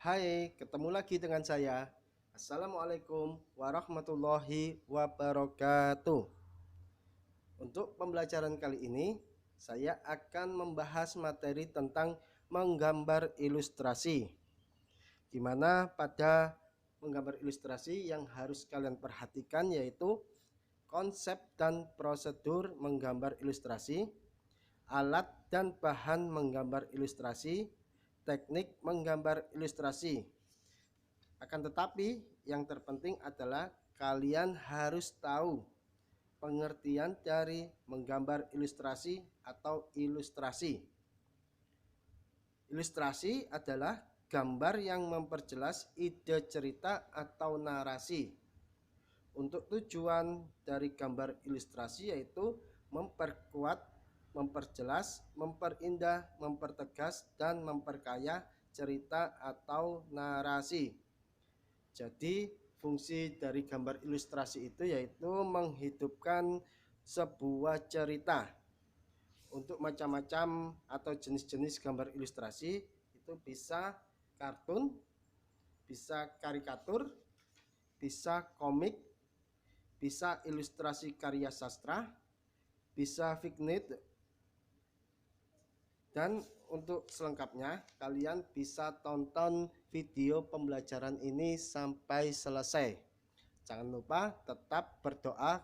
Hai, ketemu lagi dengan saya. Assalamualaikum warahmatullahi wabarakatuh. Untuk pembelajaran kali ini, saya akan membahas materi tentang menggambar ilustrasi. Di mana pada menggambar ilustrasi yang harus kalian perhatikan yaitu konsep dan prosedur menggambar ilustrasi, alat dan bahan menggambar ilustrasi, teknik menggambar ilustrasi. Akan tetapi yang terpenting adalah kalian harus tahu pengertian dari menggambar ilustrasi atau ilustrasi. Ilustrasi adalah gambar yang memperjelas ide cerita atau narasi. Untuk tujuan dari gambar ilustrasi yaitu memperkuat, memperjelas, memperindah, mempertegas, dan memperkaya cerita atau narasi. Jadi fungsi dari gambar ilustrasi itu yaitu menghidupkan sebuah cerita. Untuk macam-macam atau jenis-jenis gambar ilustrasi itu bisa kartun, bisa karikatur, bisa komik, bisa ilustrasi karya sastra, bisa fignet. Dan untuk selengkapnya kalian bisa tonton video pembelajaran ini sampai selesai. Jangan lupa tetap berdoa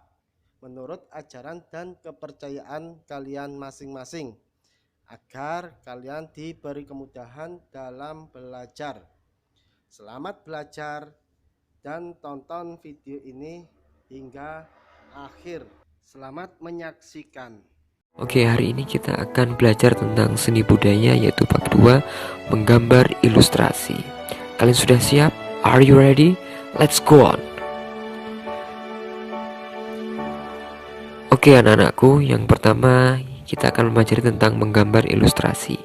menurut ajaran dan kepercayaan kalian masing-masing agar kalian diberi kemudahan dalam belajar. Selamat belajar dan tonton video ini hingga akhir. Selamat menyaksikan. Oke, hari ini kita akan belajar tentang seni budaya yaitu bab 2, menggambar ilustrasi. Kalian sudah siap? Are you ready? Let's go on. Oke anak-anakku, yang pertama kita akan mempelajari tentang menggambar ilustrasi.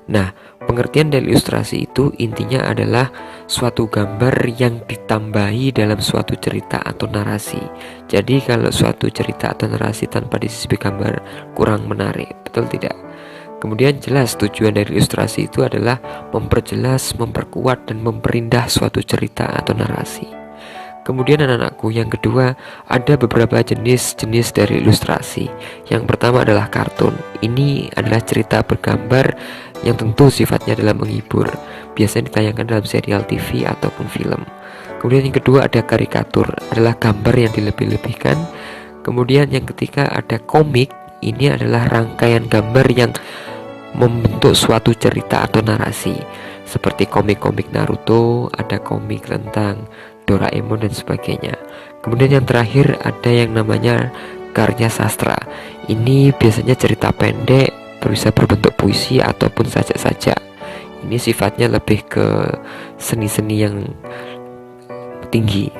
Nah, pengertian dari ilustrasi itu intinya adalah suatu gambar yang ditambahi dalam suatu cerita atau narasi. Jadi kalau suatu cerita atau narasi tanpa disisip gambar kurang menarik, betul tidak? Kemudian jelas tujuan dari ilustrasi itu adalah memperjelas, memperkuat, dan memperindah suatu cerita atau narasi. Kemudian anak-anakku, yang kedua ada beberapa jenis-jenis dari ilustrasi. Yang pertama adalah kartun. Ini adalah cerita bergambar yang tentu sifatnya adalah menghibur, biasanya ditayangkan dalam serial TV ataupun film. Kemudian yang kedua ada karikatur, adalah gambar yang dilebih-lebihkan. Kemudian yang ketiga ada komik. Ini adalah rangkaian gambar yang membentuk suatu cerita atau narasi, seperti komik-komik Naruto, ada komik tentang Doraemon dan sebagainya. Kemudian yang terakhir ada yang namanya karya sastra. Ini biasanya cerita pendek, bisa berbentuk puisi ataupun sajak saja. Ini sifatnya lebih ke seni-seni yang tinggi.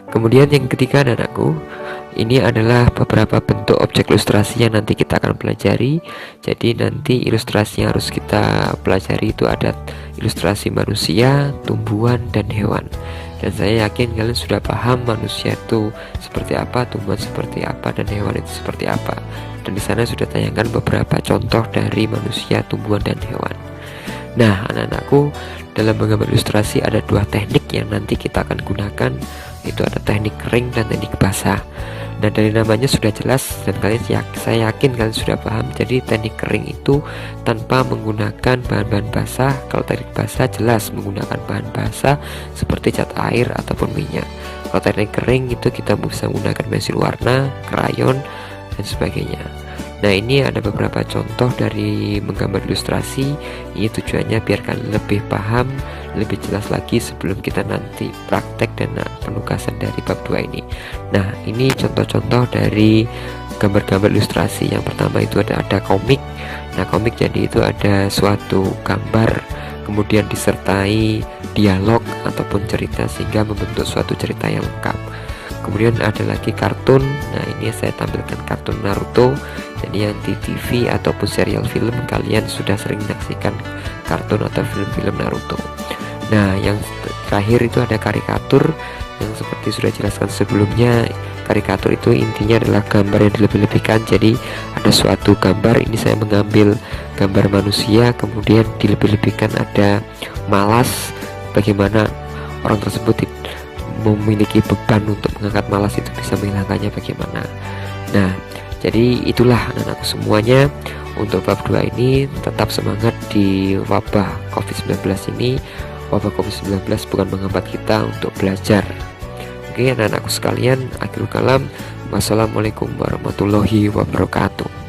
Kemudian yang ketiga anakku, ini adalah beberapa bentuk objek ilustrasi yang nanti kita akan pelajari. Jadi nanti ilustrasi yang harus kita pelajari itu ada ilustrasi manusia, tumbuhan, dan hewan. Dan saya yakin kalian sudah paham manusia itu seperti apa, tumbuhan seperti apa, dan hewan itu seperti apa. Dan di sana sudah tayangkan beberapa contoh dari manusia, tumbuhan, dan hewan. Nah anak-anakku, dalam menggambar ilustrasi ada dua teknik yang nanti kita akan gunakan, yaitu ada teknik kering dan teknik basah. Nah dari namanya sudah jelas dan saya yakin kalian sudah paham. Jadi teknik kering itu tanpa menggunakan bahan-bahan basah. Kalau teknik basah jelas menggunakan bahan basah seperti cat air ataupun minyak. Kalau teknik kering itu kita bisa menggunakan pensil warna, krayon, dan sebagainya. Nah ini ada beberapa contoh dari menggambar ilustrasi. Ini tujuannya biar kalian lebih paham, lebih jelas lagi sebelum kita nanti praktek dan penugasan dari bab 2 ini. Nah ini contoh-contoh dari gambar-gambar ilustrasi. Yang pertama itu ada komik. Nah komik jadi itu ada suatu gambar kemudian disertai dialog ataupun cerita sehingga membentuk suatu cerita yang lengkap. Kemudian ada lagi kartun. Nah ini saya tampilkan kartun Naruto. Jadi yang di TV ataupun serial film kalian sudah sering menyaksikan kartun atau film-film Naruto. Nah yang terakhir itu ada karikatur, yang seperti sudah jelaskan sebelumnya. Karikatur itu intinya adalah gambar yang dilebih-lebihkan. Jadi ada suatu gambar, ini saya mengambil gambar manusia kemudian dilebih-lebihkan ada malas, bagaimana orang tersebut memiliki beban untuk mengangkat malas, itu bisa menghilangkannya bagaimana. Nah, jadi itulah anak-anakku semuanya, untuk bab 2 ini tetap semangat di wabah COVID-19 ini. Wabah COVID-19 bukan menghambat kita untuk belajar. Oke anak-anakku sekalian, akhirul kalam, wassalamualaikum warahmatullahi wabarakatuh.